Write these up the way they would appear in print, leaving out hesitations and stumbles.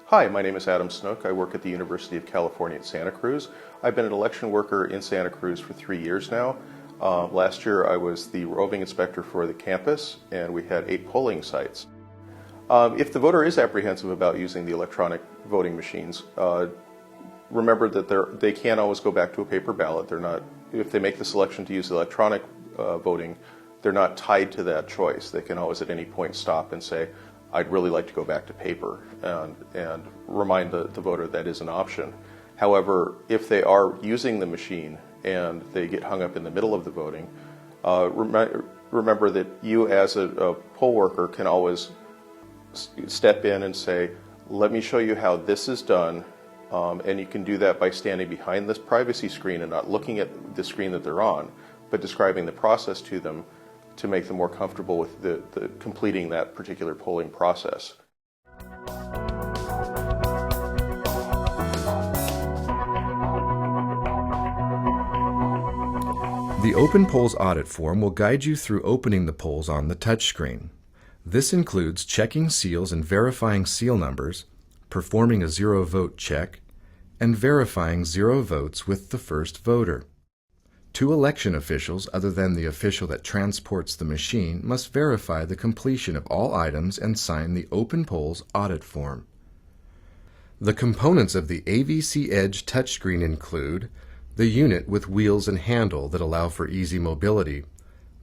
Hi, my name is Adam Snook. I work at the University of California at Santa Cruz. I've been an election worker in Santa Cruz for 3 years now. Last year I was the roving inspector for the campus, and we had 8 polling sites. If the voter is apprehensive about using the electronic voting machines, remember that they can't always go back to a paper ballot. If they make the selection to use electronic voting, they're not tied to that choice. They can always at any point stop and say, I'd really like to go back to paper, and remind the voter that is an option. However, if they are using the machine and they get hung up in the middle of the voting, remember that you as a poll worker can always step in and say, let me show you how this is done, and you can do that by standing behind this privacy screen and not looking at the screen that they're on, but describing the process to them to make them more comfortable with the completing that particular polling process. The Open Polls audit form will guide you through opening the polls on the touchscreen. This includes checking seals and verifying seal numbers, performing a zero-vote check, and verifying 0 votes with the first voter. 2 election officials, other than the official that transports the machine, must verify the completion of all items and sign the Open Polls audit form. The components of the AVC Edge touchscreen include the unit with wheels and handle that allow for easy mobility,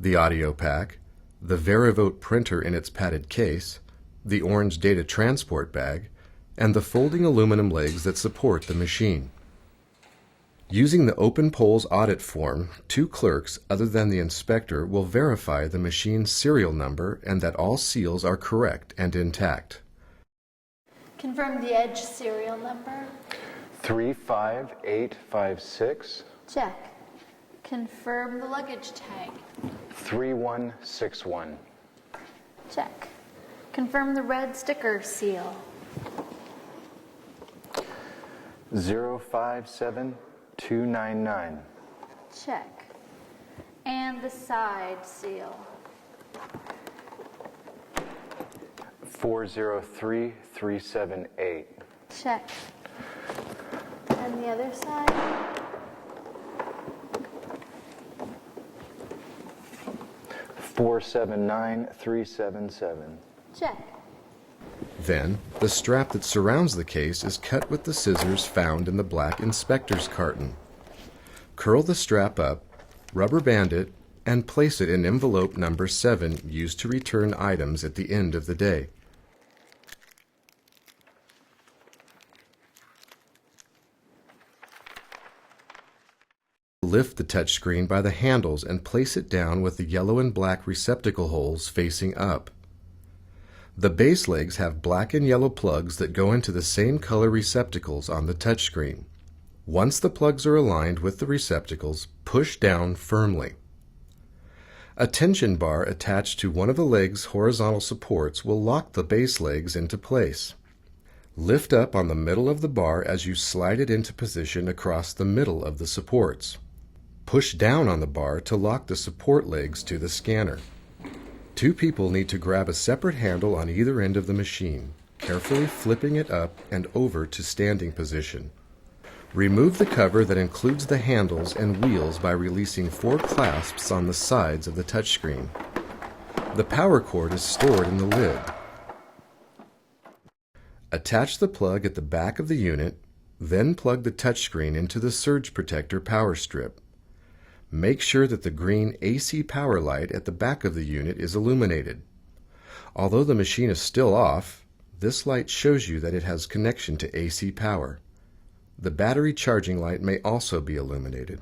the audio pack, the VeriVote printer in its padded case, the orange data transport bag, and the folding aluminum legs that support the machine. Using the Open Polls audit form, 2 clerks other than the inspector will verify the machine's serial number and that all seals are correct and intact. Confirm the Edge serial number. 35856. Check. Confirm the luggage tag. 3161. Check. Confirm the red sticker seal. 057299. Check. And the side seal. 403378. Check. And the other side? 479377. Check. Then, the strap that surrounds the case is cut with the scissors found in the black inspector's carton. Curl the strap up, rubber band it, and place it in envelope number 7 used to return items at the end of the day. Lift the touchscreen by the handles and place it down with the yellow and black receptacle holes facing up. The base legs have black and yellow plugs that go into the same color receptacles on the touchscreen. Once the plugs are aligned with the receptacles, push down firmly. A tension bar attached to one of the leg's horizontal supports will lock the base legs into place. Lift up on the middle of the bar as you slide it into position across the middle of the supports. Push down on the bar to lock the support legs to the scanner. 2 people need to grab a separate handle on either end of the machine, carefully flipping it up and over to standing position. Remove the cover that includes the handles and wheels by releasing 4 clasps on the sides of the touchscreen. The power cord is stored in the lid. Attach the plug at the back of the unit, then plug the touchscreen into the surge protector power strip. Make sure that the green AC power light at the back of the unit is illuminated. Although the machine is still off, this light shows you that it has connection to AC power. The battery charging light may also be illuminated.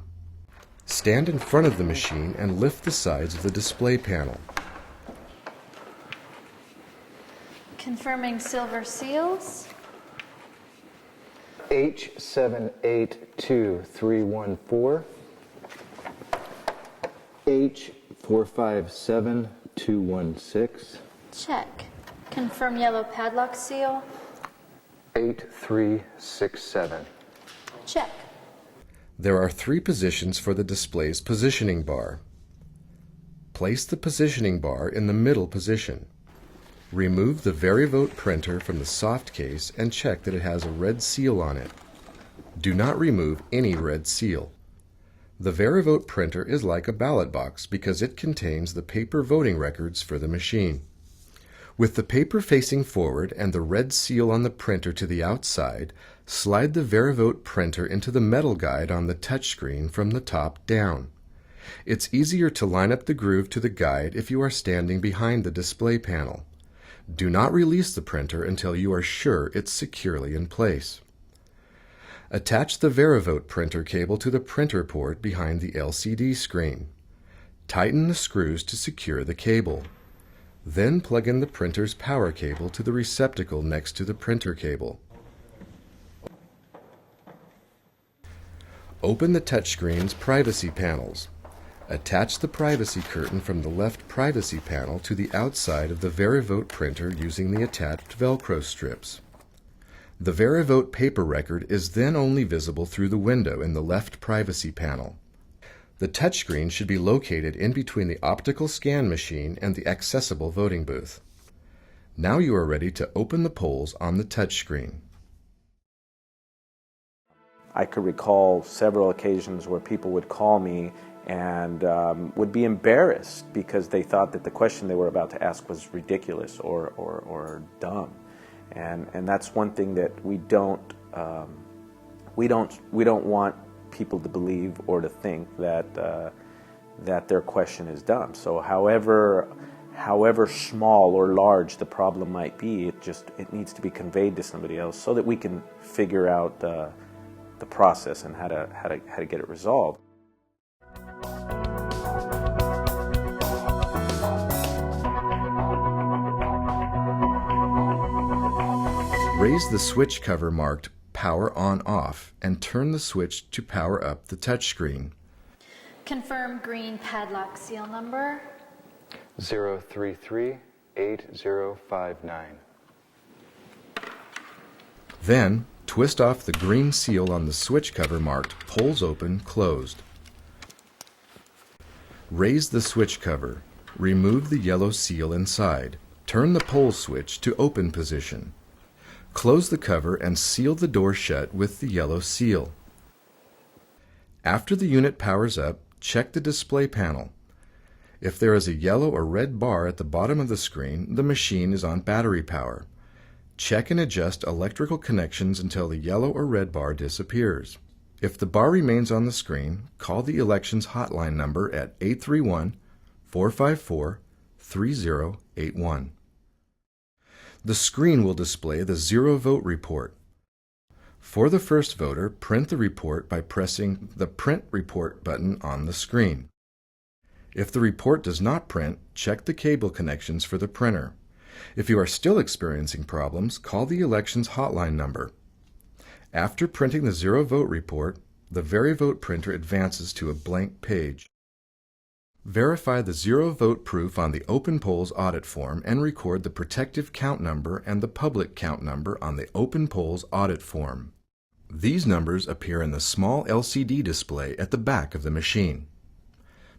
Stand in front of the machine and lift the sides of the display panel. Confirming silver seals. H782314. H457216. Check. Confirm yellow padlock seal. 8367. Check. There are 3 positions for the display's positioning bar. Place the positioning bar in the middle position. Remove the VeriVote printer from the soft case and check that it has a red seal on it. Do not remove any red seal. The VeriVote printer is like a ballot box because it contains the paper voting records for the machine. With the paper facing forward and the red seal on the printer to the outside, slide the VeriVote printer into the metal guide on the touchscreen from the top down. It's easier to line up the groove to the guide if you are standing behind the display panel. Do not release the printer until you are sure it's securely in place. Attach the VeriVote printer cable to the printer port behind the LCD screen. Tighten the screws to secure the cable. Then plug in the printer's power cable to the receptacle next to the printer cable. Open the touchscreen's privacy panels. Attach the privacy curtain from the left privacy panel to the outside of the VeriVote printer using the attached Velcro strips. The VeriVote paper record is then only visible through the window in the left privacy panel. The touchscreen should be located in between the optical scan machine and the accessible voting booth. Now you are ready to open the polls on the touchscreen. I could recall several occasions where people would call me and would be embarrassed because they thought that the question they were about to ask was ridiculous or dumb. And that's one thing that we don't want people to believe or to think that that their question is dumb. So however small or large the problem might be, it needs to be conveyed to somebody else so that we can figure out the process and how to get it resolved. Raise the switch cover marked Power On Off and turn the switch to power up the touchscreen. Confirm green padlock seal number. 0338059. Then, twist off the green seal on the switch cover marked Polls Open Closed. Raise the switch cover. Remove the yellow seal inside. Turn the poll switch to open position. Close the cover and seal the door shut with the yellow seal. After the unit powers up, check the display panel. If there is a yellow or red bar at the bottom of the screen, the machine is on battery power. Check and adjust electrical connections until the yellow or red bar disappears. If the bar remains on the screen, call the elections hotline number at 831-454-3081. The screen will display the zero vote report. For the first voter, print the report by pressing the Print Report button on the screen. If the report does not print, check the cable connections for the printer. If you are still experiencing problems, call the elections hotline number. After printing the zero vote report, the VeriVote printer advances to a blank page. Verify the zero vote proof on the Open Polls audit form and record the protective count number and the public count number on the Open Polls audit form. These numbers appear in the small LCD display at the back of the machine.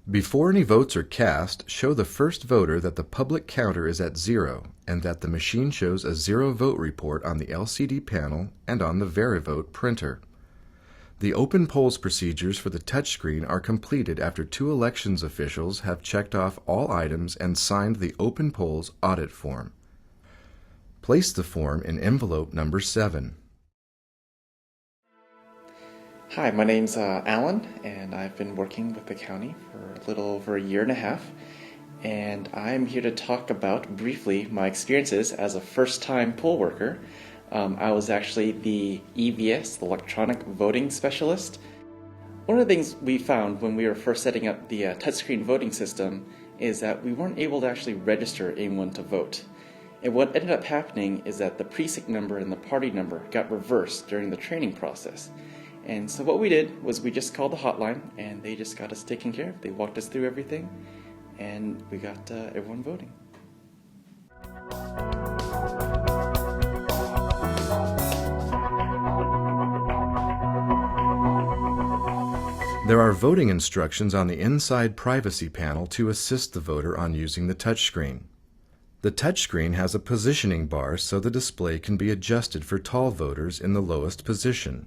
Before any votes are cast, show the first voter that the public counter is at 0 and that the machine shows a zero vote report on the LCD panel and on the VeriVote printer. The Open Polls procedures for the touchscreen are completed after 2 elections officials have checked off all items and signed the Open Polls audit form. Place the form in envelope number 7. Hi, my name's Alan, and I've been working with the county for a little over a year and a half, and I'm here to talk about briefly my experiences as a first-time poll worker. I was actually the EVS, the Electronic Voting Specialist. One of the things we found when we were first setting up the touchscreen voting system is that we weren't able to actually register anyone to vote. And what ended up happening is that the precinct number and the party number got reversed during the training process. And so what we did was we just called the hotline, and they just got us taken care of. They walked us through everything, and we got everyone voting. There are voting instructions on the inside privacy panel to assist the voter on using the touchscreen. The touchscreen has a positioning bar so the display can be adjusted for tall voters in the lowest position.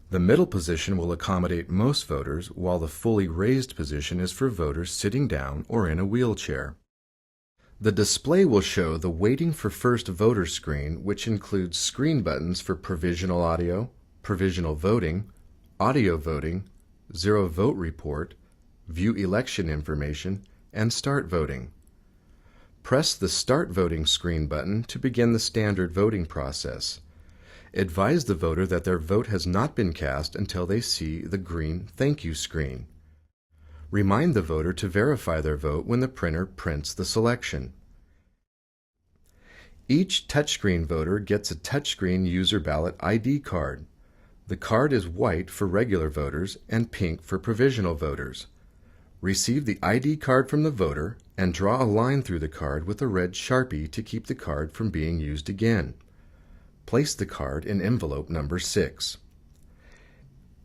The middle position will accommodate most voters, while the fully raised position is for voters sitting down or in a wheelchair. The display will show the Waiting for First Voter screen, which includes screen buttons for provisional audio, provisional voting, audio voting, zero vote report, view election information, and start voting. Press the Start Voting screen button to begin the standard voting process. Advise the voter that their vote has not been cast until they see the green Thank You screen. Remind the voter to verify their vote when the printer prints the selection. Each touchscreen voter gets a touchscreen user ballot ID card. The card is white for regular voters and pink for provisional voters. Receive the ID card from the voter and draw a line through the card with a red Sharpie to keep the card from being used again. Place the card in envelope number 6.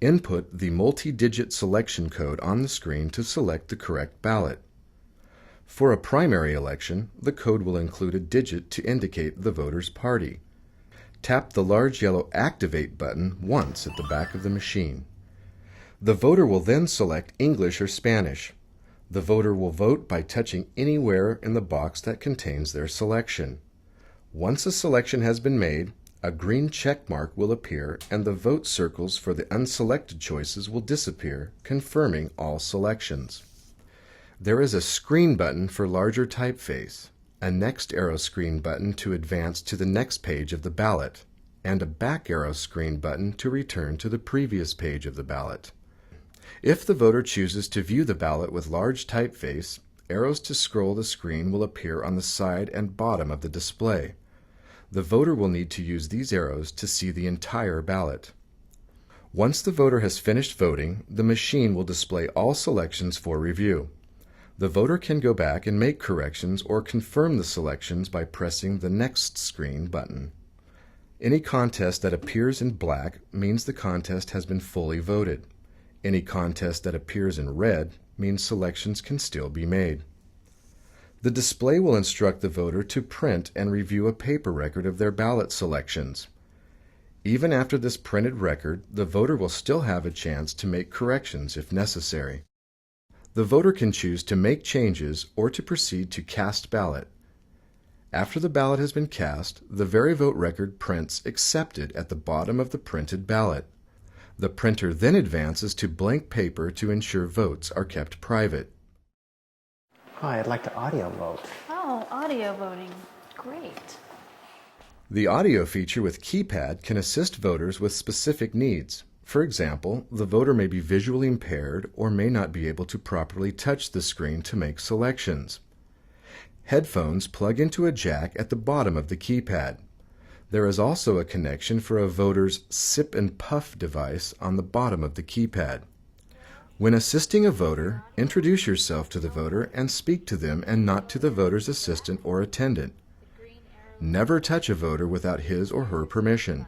Input the multi-digit selection code on the screen to select the correct ballot. For a primary election, the code will include a digit to indicate the voter's party. Tap the large yellow Activate button once at the back of the machine. The voter will then select English or Spanish. The voter will vote by touching anywhere in the box that contains their selection. Once a selection has been made, a green check mark will appear and the vote circles for the unselected choices will disappear, confirming all selections. There is a screen button for larger typeface, a next arrow screen button to advance to the next page of the ballot, and a back arrow screen button to return to the previous page of the ballot. If the voter chooses to view the ballot with large typeface, arrows to scroll the screen will appear on the side and bottom of the display. The voter will need to use these arrows to see the entire ballot. Once the voter has finished voting, the machine will display all selections for review. The voter can go back and make corrections or confirm the selections by pressing the Next Screen button. Any contest that appears in black means the contest has been fully voted. Any contest that appears in red means selections can still be made. The display will instruct the voter to print and review a paper record of their ballot selections. Even after this printed record, the voter will still have a chance to make corrections if necessary. The voter can choose to make changes or to proceed to cast ballot. After the ballot has been cast, the VeriVote record prints Accepted at the bottom of the printed ballot. The printer then advances to blank paper to ensure votes are kept private. Hi, I'd like to audio vote. Oh, audio voting. Great. The audio feature with keypad can assist voters with specific needs. For example, the voter may be visually impaired or may not be able to properly touch the screen to make selections. Headphones plug into a jack at the bottom of the keypad. There is also a connection for a voter's sip and puff device on the bottom of the keypad. When assisting a voter, introduce yourself to the voter and speak to them and not to the voter's assistant or attendant. Never touch a voter without his or her permission.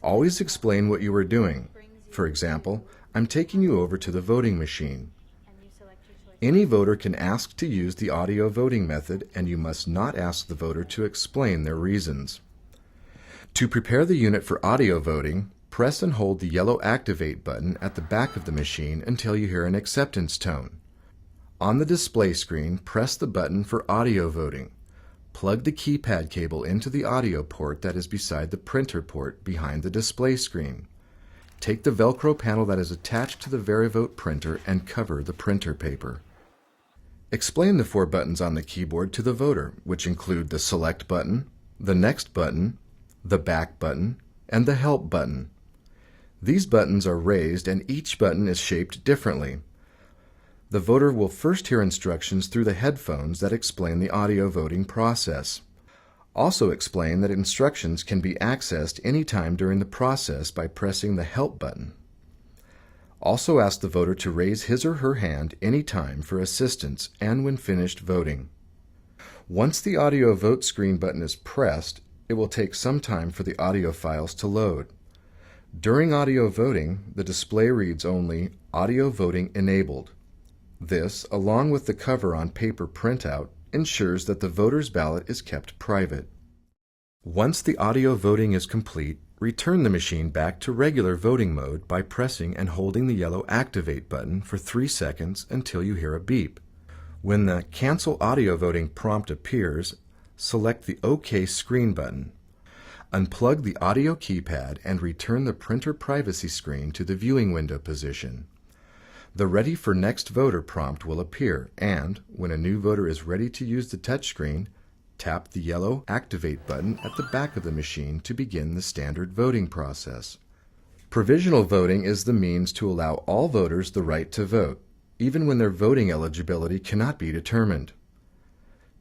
Always explain what you are doing. For example, I'm taking you over to the voting machine. Any voter can ask to use the audio voting method, and you must not ask the voter to explain their reasons. To prepare the unit for audio voting, press and hold the yellow Activate button at the back of the machine until you hear an acceptance tone. On the display screen, press the button for audio voting. Plug the keypad cable into the audio port that is beside the printer port behind the display screen. Take the Velcro panel that is attached to the VeriVote printer and cover the printer paper. Explain the 4 buttons on the keyboard to the voter, which include the Select button, the Next button, the Back button, and the Help button. These buttons are raised and each button is shaped differently. The voter will first hear instructions through the headphones that explain the audio voting process. Also explain that instructions can be accessed anytime during the process by pressing the Help button. Also ask the voter to raise his or her hand anytime for assistance and when finished voting. Once the audio vote screen button is pressed, it will take some time for the audio files to load. During audio voting, the display reads only Audio Voting Enabled. This, along with the cover on paper printout, ensures that the voter's ballot is kept private. Once the audio voting is complete, return the machine back to regular voting mode by pressing and holding the yellow Activate button for 3 seconds until you hear a beep. When the Cancel Audio Voting prompt appears, select the OK Screen button. Unplug the audio keypad and return the printer privacy screen to the viewing window position. The Ready for Next Voter prompt will appear, and when a new voter is ready to use the touchscreen, tap the yellow Activate button at the back of the machine to begin the standard voting process. Provisional voting is the means to allow all voters the right to vote, even when their voting eligibility cannot be determined.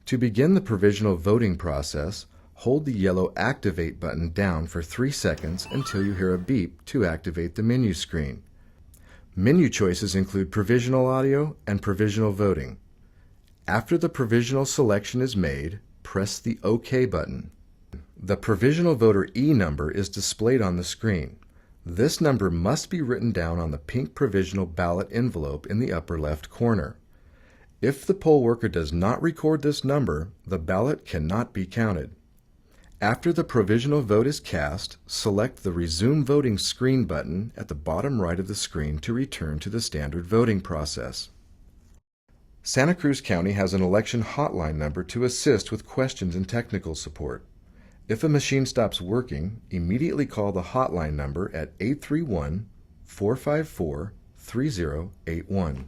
To begin the provisional voting process, hold the yellow Activate button down for 3 seconds until you hear a beep to activate the menu screen. Menu choices include provisional audio and provisional voting. After the provisional selection is made, press the OK button. The provisional voter E number is displayed on the screen. This number must be written down on the pink provisional ballot envelope in the upper left corner. If the poll worker does not record this number, the ballot cannot be counted. After the provisional vote is cast, select the Resume Voting Screen button at the bottom right of the screen to return to the standard voting process. Santa Cruz County has an election hotline number to assist with questions and technical support. If a machine stops working, immediately call the hotline number at 831-454-3081.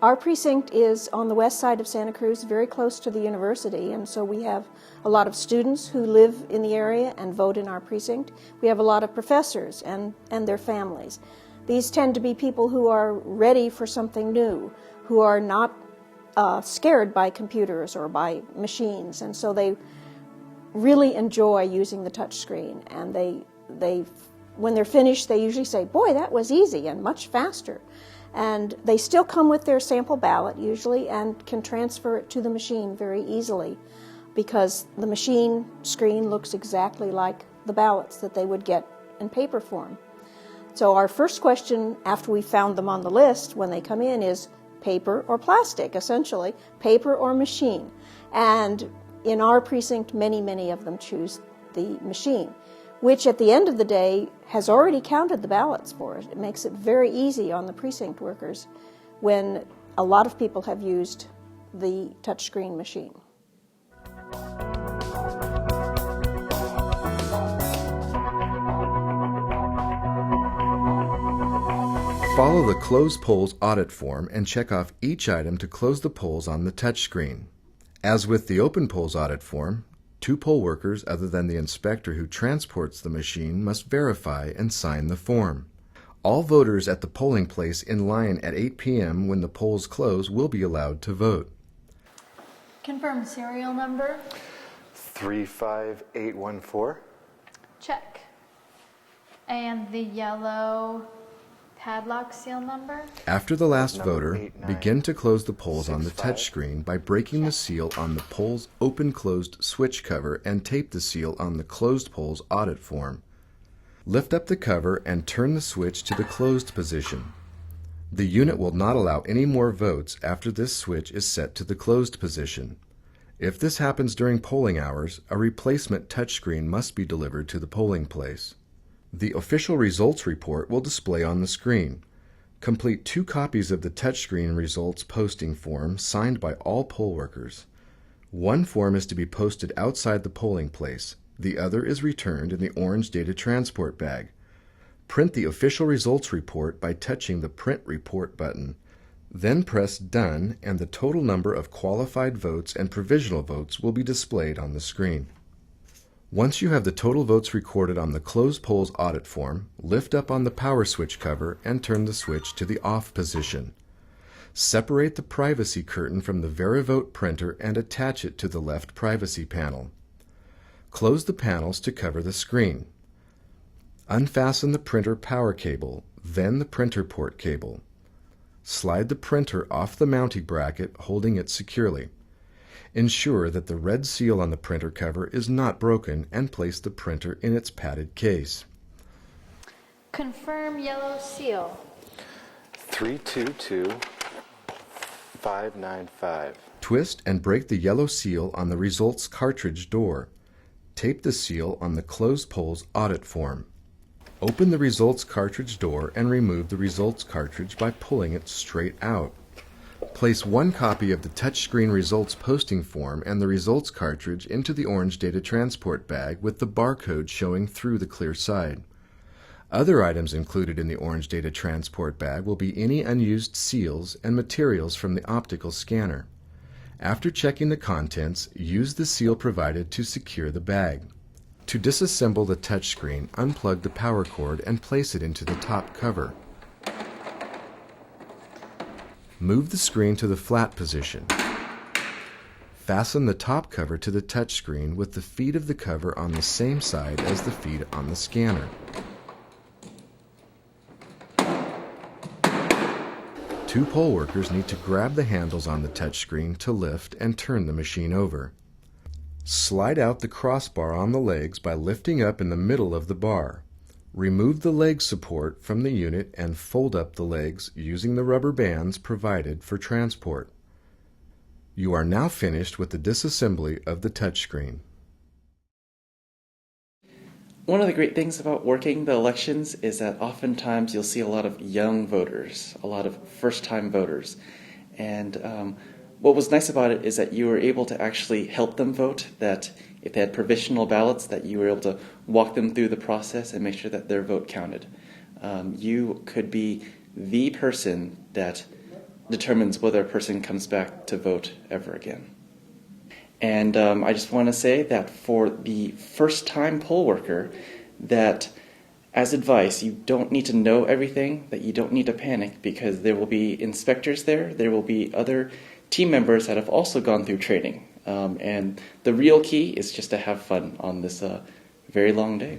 Our precinct is on the west side of Santa Cruz, very close to the university, and so we have a lot of students who live in the area and vote in our precinct. We have a lot of professors and their families. These tend to be people who are ready for something new, who are not scared by computers or by machines, and so they really enjoy using the touch screen. And they when they're finished, they usually say, "Boy, that was easy and much faster." And they still come with their sample ballot usually and can transfer it to the machine very easily because the machine screen looks exactly like the ballots that they would get in paper form. So our first question after we found them on the list when they come in is paper or plastic, essentially, paper or machine. And in our precinct, many of them choose the machine, which at the end of the day has already counted the ballots for it. It makes it very easy on the precinct workers when a lot of people have used the touchscreen machine. Follow the Close Polls audit form and check off each item to close the polls on the touchscreen. As with the Open Polls audit form, 2 poll workers other than the inspector who transports the machine must verify and sign the form. All voters at the polling place in line at 8 p.m. when the polls close will be allowed to vote. Confirm serial number. 35814. Check. And the yellow padlock seal number. After the last Number voter, 8965. begin to close the polls on the touchscreen by breaking the seal on the poll's open-closed switch cover and tape the seal on the Closed Polls audit form. Lift up the cover and turn the switch to the closed position. The unit will not allow any more votes after this switch is set to the closed position. If this happens during polling hours, a replacement touchscreen must be delivered to the polling place. The official results report will display on the screen. Complete 2 copies of the touchscreen results posting form signed by all poll workers. One form is to be posted outside the polling place. The other is returned in the orange data transport bag. Print the official results report by touching the Print Report button. Then press Done, and the total number of qualified votes and provisional votes will be displayed on the screen. Once you have the total votes recorded on the Closed Polls audit form, lift up on the power switch cover and turn the switch to the off position. Separate the privacy curtain from the VeriVote printer and attach it to the left privacy panel. Close the panels to cover the screen. Unfasten the printer power cable, then the printer port cable. Slide the printer off the mounting bracket, holding it securely. Ensure that the red seal on the printer cover is not broken and place the printer in its padded case. Confirm yellow seal. 322 595. Twist and break the yellow seal on the results cartridge door. Tape the seal on the closed polls audit form. Open the results cartridge door and remove the results cartridge by pulling it straight out. Place one copy of the touchscreen results posting form and the results cartridge into the orange data transport bag with the barcode showing through the clear side. Other items included in the orange data transport bag will be any unused seals and materials from the optical scanner. After checking the contents, use the seal provided to secure the bag. To disassemble the touchscreen, unplug the power cord and place it into the top cover. Move the screen to the flat position. Fasten the top cover to the touchscreen with the feet of the cover on the same side as the feet on the scanner. Two poll workers need to grab the handles on the touchscreen to lift and turn the machine over. Slide out the crossbar on the legs by lifting up in the middle of the bar. Remove the leg support from the unit and fold up the legs using the rubber bands provided for transport. You are now finished with the disassembly of the touchscreen. One of the great things about working the elections is that oftentimes you'll see a lot of young voters, a lot of first-time voters. And what was nice about it is that you were able to actually help them vote, that if they had provisional ballots, that you were able to walk them through the process and make sure that their vote counted. You could be the person that determines whether a person comes back to vote ever again. And I just want to say that for the first-time poll worker, that as advice, you don't need to know everything, that you don't need to panic, because there will be inspectors there will be other team members that have also gone through training. And the real key is just to have fun on this very long day.